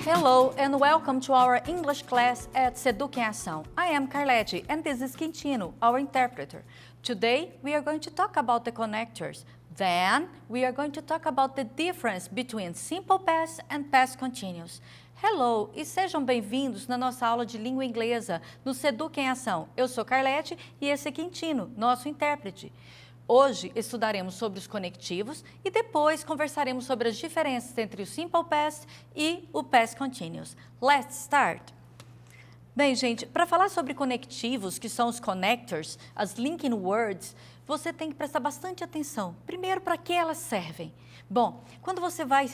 Hello and welcome to our English class at Seduc Ação. I am Carlete and this is Quintino, our interpreter. Today we are going to talk about the connectors. Then we are going to talk about the difference between simple past and past continuous. Hello e sejam bem-vindos na nossa aula de língua inglesa no Seduc em Ação. Eu sou Carlete e esse é Quintino, nosso intérprete. Hoje estudaremos sobre os conectivos e depois conversaremos sobre as diferenças entre o simple past e o past continuous. Let's start! Bem, gente, para falar sobre conectivos, que são os connectors, as linking words, você tem que prestar bastante atenção. Primeiro, para que elas servem? Bom, quando você vai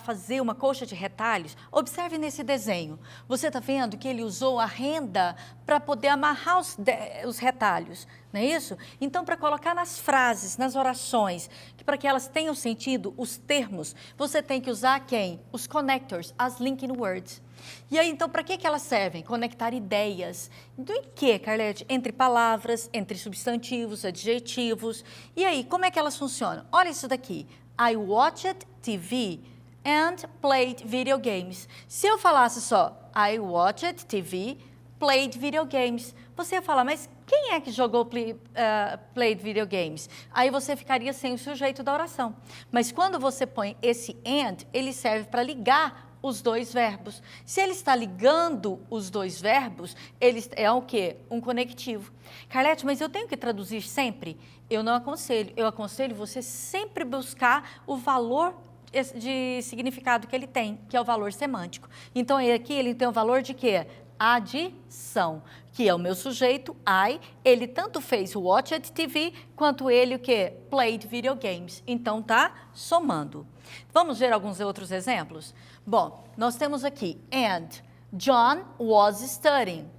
fazer uma colcha de retalhos, observe nesse desenho. Você está vendo que ele usou a renda para poder amarrar os retalhos, não é isso? Então, para colocar nas frases, nas orações, para que elas tenham sentido, os termos, você tem que usar quem? Os connectors, as linking words. E aí, então, para que elas servem? Conectar ideias. Do que, Carlete? Entre palavras, entre substantivos, adjetivos. E aí, como é que elas funcionam? Olha isso daqui. I watched TV and played video games. Se eu falasse só I watched TV, played video games, você ia falar, mas quem é que jogou played video games? Aí você ficaria sem o sujeito da oração. Mas quando você põe esse and, ele serve para ligar os dois verbos. Se ele está ligando os dois verbos, ele é o quê? Um conectivo. Carlete, mas eu tenho que traduzir sempre? Eu não aconselho. Eu aconselho você sempre buscar o valor de significado que ele tem, que é o valor semântico. Então, aqui ele tem o valor de quê? Adição, que é o meu sujeito, I, ele tanto fez watched TV, quanto ele o quê? Played video games. Então, tá somando. Vamos ver alguns outros exemplos? Bom, nós temos aqui, and John was studying.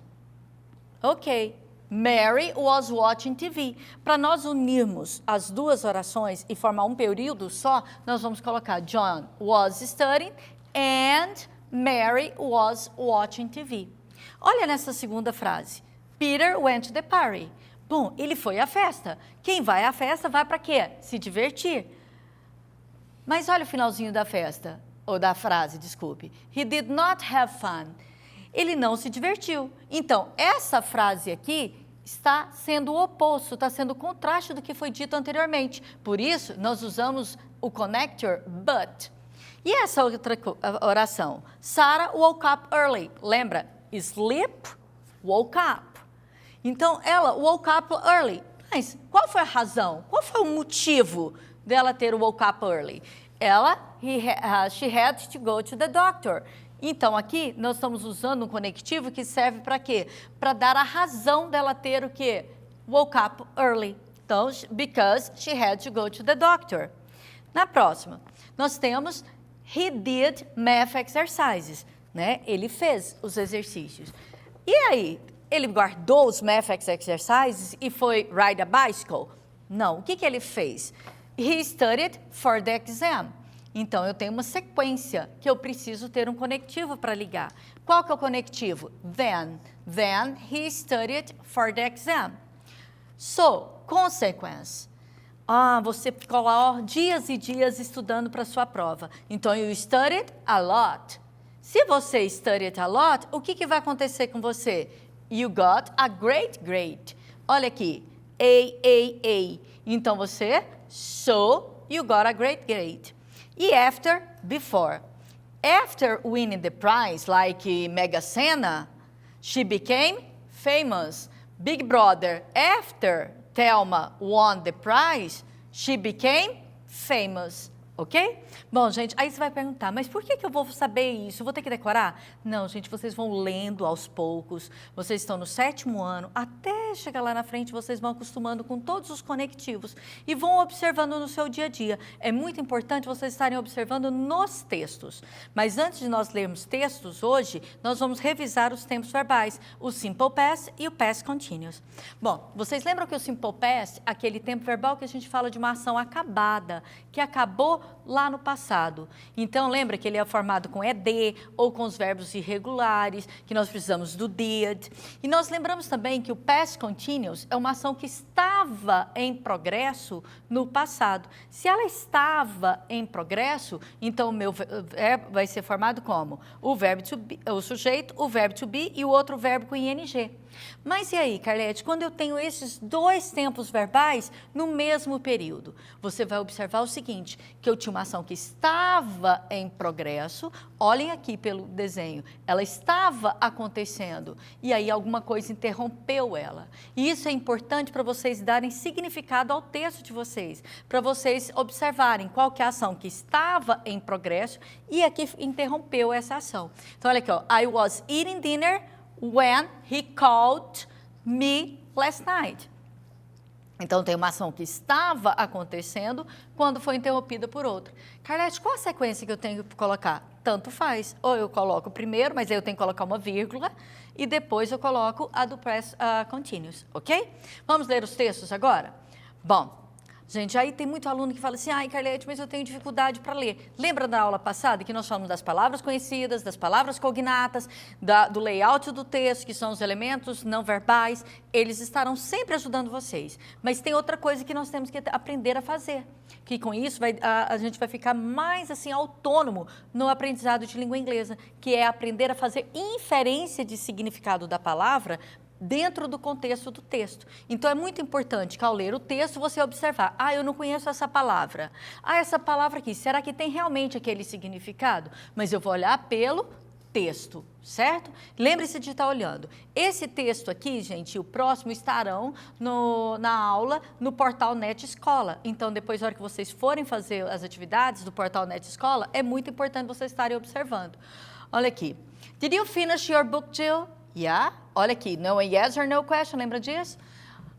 Ok. Mary was watching TV. Para nós unirmos as duas orações e formar um período só, nós vamos colocar John was studying and Mary was watching TV. Olha nessa segunda frase. Peter went to the party. Bom, ele foi à festa. Quem vai à festa vai para quê? Se divertir. Mas olha o finalzinho da festa, ou da frase, desculpe. He did not have fun. Ele não se divertiu. Então, essa frase aqui está sendo o oposto, está sendo o contraste do que foi dito anteriormente. Por isso, nós usamos o connector but. E essa outra oração? Sarah woke up early. Lembra? Sleep, woke up. Então, ela woke up early. Mas qual foi a razão? Qual foi o motivo dela ter o woke up early? She had to go to the doctor. Então, aqui, nós estamos usando um conectivo que serve para quê? Para dar a razão dela ter o quê? Woke up early. Então, because she had to go to the doctor. Na próxima, nós temos he did math exercises. Né? Ele fez os exercícios. E aí, ele guardou os math exercises e foi ride a bicycle? Não. O que ele fez? He studied for the exam. Então, eu tenho uma sequência que eu preciso ter um conectivo para ligar. Qual que é o conectivo? Then. Then he studied for the exam. So, consequence. Você ficou lá dias e dias estudando para a sua prova. Então, you studied a lot. Se você studied a lot, o que vai acontecer com você? You got a great grade. Olha aqui, A. Então, você, so you got a great grade. E after, before. After winning the prize, like Mega Sena, she became famous. Big Brother, after Thelma won the prize, she became famous. Ok? Bom, gente, aí você vai perguntar, mas por que eu vou saber isso? Eu vou ter que decorar? Não, gente, vocês vão lendo aos poucos. Vocês estão no 7º ano, até chegar lá na frente, vocês vão acostumando com todos os conectivos e vão observando no seu dia a dia. É muito importante vocês estarem observando nos textos. Mas antes de nós lermos textos, hoje, nós vamos revisar os tempos verbais, o simple past e o past continuous. Bom, vocês lembram que o simple past, aquele tempo verbal que a gente fala de uma ação acabada, que acabou lá no passado. Então, lembra que ele é formado com ED ou com os verbos irregulares, que nós precisamos do did. E nós lembramos também que o past continuous é uma ação que estava em progresso no passado. Se ela estava em progresso, então o meu verbo vai ser formado como o verbo to be, o sujeito, o verbo to be e o outro verbo com ing. Mas e aí, Carlete, quando eu tenho esses dois tempos verbais no mesmo período? Você vai observar o seguinte, que eu tinha uma ação que estava em progresso, olhem aqui pelo desenho, ela estava acontecendo e aí alguma coisa interrompeu ela. E isso é importante para vocês darem significado ao texto de vocês, para vocês observarem qual que é a ação que estava em progresso e aqui interrompeu essa ação. Então, olha aqui, ó, I was eating dinner when he called me last night. Então, tem uma ação que estava acontecendo quando foi interrompida por outra. Carlete, qual a sequência que eu tenho que colocar? Tanto faz. Ou eu coloco primeiro, mas aí eu tenho que colocar uma vírgula, e depois eu coloco a do past continuous, ok? Vamos ler os textos agora? Bom, gente, aí tem muito aluno que fala assim, ai, Carlete, mas eu tenho dificuldade para ler. Lembra da aula passada que nós falamos das palavras conhecidas, das palavras cognatas, do layout do texto, que são os elementos não verbais, eles estarão sempre ajudando vocês. Mas tem outra coisa que nós temos que aprender a fazer, que com isso a gente vai ficar mais assim autônomo no aprendizado de língua inglesa, que é aprender a fazer inferência de significado da palavra dentro do contexto do texto. Então, é muito importante que ao ler o texto, você observar, ah, eu não conheço essa palavra. Ah, essa palavra aqui, será que tem realmente aquele significado? Mas eu vou olhar pelo texto, certo? Lembre-se de estar olhando. Esse texto aqui, gente, e o próximo estarão na aula, no portal Net Escola. Então, depois, na hora que vocês forem fazer as atividades do portal Net Escola, é muito importante vocês estarem observando. Olha aqui. Did you finish your book, Jill? Yeah. Olha aqui, no a yes or no question, lembra disso?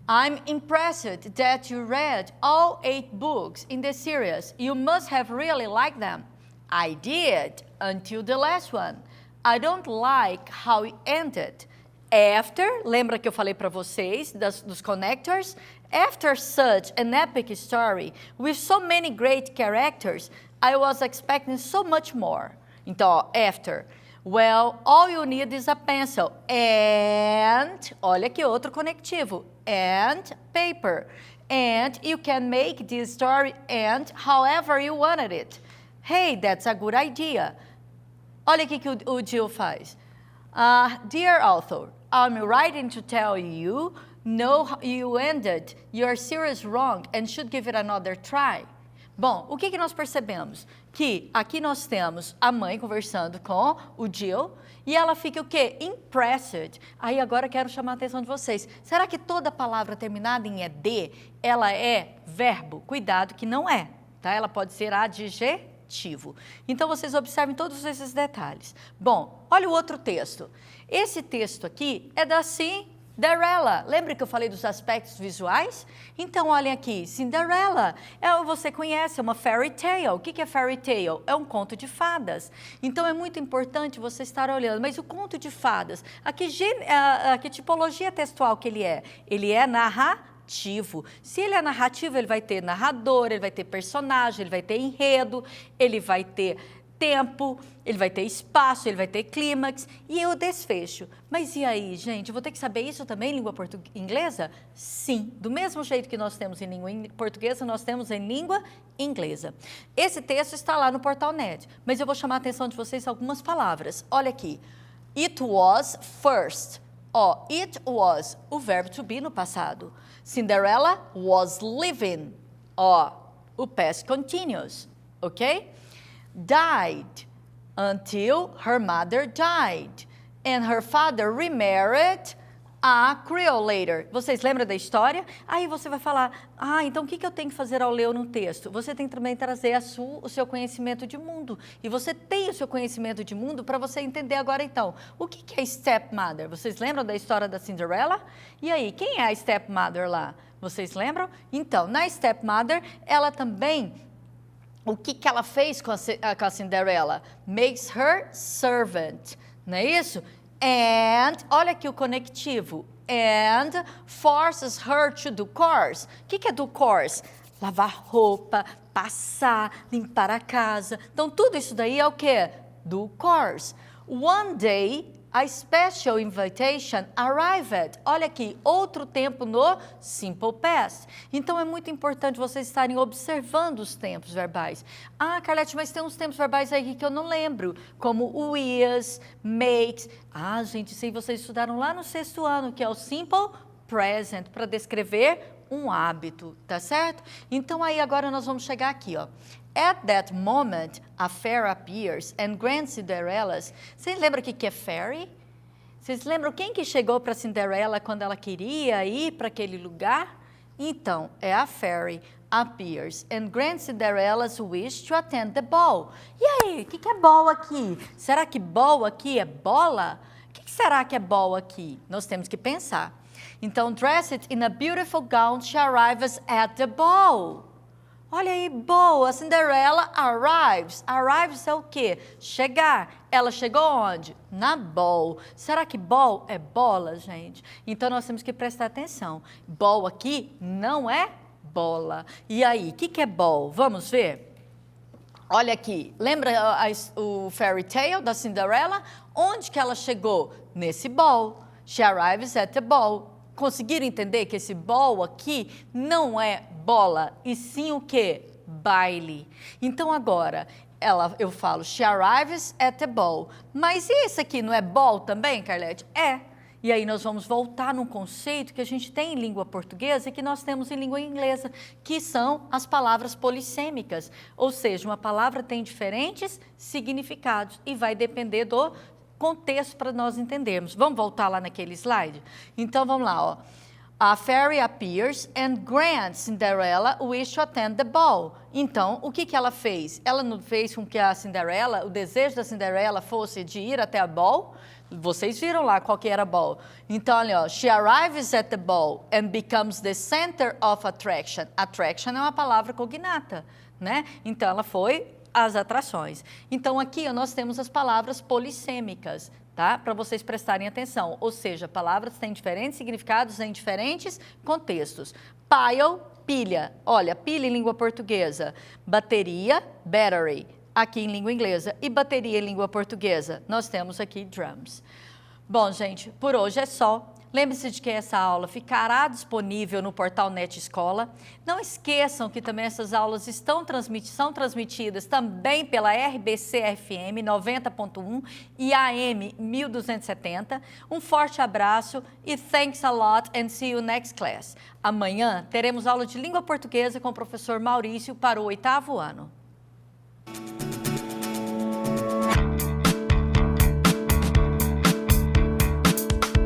I'm impressed that you read all 8 books in the series. You must have really liked them. I did, until the last one. I don't like how it ended. After, lembra que eu falei para vocês dos connectors? After such an epic story, with so many great characters, I was expecting so much more. Então, ó, after. Well, all you need is a pencil and, olha aqui outro conectivo, and paper. And you can make this story end however you wanted it. Hey, that's a good idea. Olha aqui que o Jill faz. Dear author, I'm writing to tell you, no, you ended your series wrong and should give it another try. Bom, o que nós percebemos? Que aqui nós temos a mãe conversando com o Jill e ela fica o quê? Impressed. Aí agora eu quero chamar a atenção de vocês. Será que toda palavra terminada em ED, ela é verbo? Cuidado que não é, tá? Ela pode ser adjetivo. Então, vocês observem todos esses detalhes. Bom, olha o outro texto. Esse texto aqui é da Cinderella. Lembra que eu falei dos aspectos visuais? Então, olhem aqui, Cinderella, você conhece, é uma fairy tale. O que é fairy tale? É um conto de fadas. Então, é muito importante você estar olhando. Mas o conto de fadas, a que tipologia textual que ele é? Ele é narrativo. Se ele é narrativo, ele vai ter narrador, ele vai ter personagem, ele vai ter enredo, ele vai ter tempo, ele vai ter espaço, ele vai ter clímax e o desfecho. Mas e aí, gente? Eu vou ter que saber isso também em língua inglesa? Sim, do mesmo jeito que nós temos em língua portuguesa, nós temos em língua inglesa. Esse texto está lá no portal Net, mas eu vou chamar a atenção de vocês algumas palavras. Olha aqui. It was first. Ó, it was, o verbo to be no passado. Cinderella was living. Ó, o past continuous, ok? Died until her mother died and her father remarried a Creole later. Vocês lembram da história? Aí você vai falar, então o que eu tenho que fazer ao ler no texto? Você tem que também trazer o seu conhecimento de mundo. E você tem o seu conhecimento de mundo para você entender agora então. O que é stepmother? Vocês lembram da história da Cinderella? E aí, quem é a stepmother lá? Vocês lembram? Então, na stepmother, ela também... O que ela fez com a Cinderella? Makes her servant, não é isso? And, olha aqui o conectivo, and forces her to do chores. O que é do chores? lavar roupa, passar, limpar a casa. Então, tudo isso daí é o quê? Do course. One day, a special invitation arrived. Olha aqui, outro tempo no simple past. Então, é muito importante vocês estarem observando os tempos verbais. Ah, Carlete, mas tem uns tempos verbais aí que eu não lembro, como o is, makes. Ah, gente, isso aí vocês estudaram lá no 6º ano, que é o simple present, para descrever um hábito, tá certo? Então, aí agora nós vamos chegar aqui, ó. At that moment, a fair appears and grand Cinderellas. Vocês lembram o que é fairy? Vocês lembram quem que chegou para Cinderela quando ela queria ir para aquele lugar? Então, é a fairy appears and grand Cinderellas wish to attend the ball. E aí, o que é ball aqui? Será que ball aqui é bola? O que será que é ball aqui? Nós temos que pensar. Então, dressed in a beautiful gown, she arrives at the ball. Olha aí, boa, Cinderella arrives. Arrives é o quê? Chegar. Ela chegou onde? Na ball. Será que ball é bola, gente? Então, nós temos que prestar atenção. Ball aqui não é bola. E aí, o que é ball? Vamos ver? Olha aqui, lembra o fairy tale da Cinderella? Onde que ela chegou? Nesse ball. She arrives at the ball. Conseguiram entender que esse ball aqui não é bola, e sim o quê? Baile. Então, agora, eu falo, she arrives at the ball. Mas e esse aqui não é ball também, Carlete? É. E aí nós vamos voltar num conceito que a gente tem em língua portuguesa e que nós temos em língua inglesa, que são as palavras polissêmicas. Ou seja, uma palavra tem diferentes significados e vai depender do contexto para nós entendermos. Vamos voltar lá naquele slide? Então, vamos lá, ó. A fairy appears and grants Cinderella wish to attend the ball. Então, o que ela fez? Ela não fez com que a Cinderella, o desejo da Cinderella fosse de ir até a ball? Vocês viram lá qual que era a ball. Então, olha, ó, she arrives at the ball and becomes the center of attraction. Attraction é uma palavra cognata, né? Então, ela foi as atrações. Então, aqui ó, nós temos as palavras polissêmicas, tá? Para vocês prestarem atenção. Ou seja, palavras têm diferentes significados em diferentes contextos. Pile, pilha. Olha, pilha em língua portuguesa. Bateria, battery, aqui em língua inglesa. E bateria em língua portuguesa, nós temos aqui drums. Bom, gente, por hoje é só. Lembre-se de que essa aula ficará disponível no portal Net Escola. Não esqueçam que também essas aulas são transmitidas também pela RBC-FM 90.1 e AM 1270. Um forte abraço e thanks a lot and see you next class. Amanhã teremos aula de língua portuguesa com o professor Maurício para o 8º ano.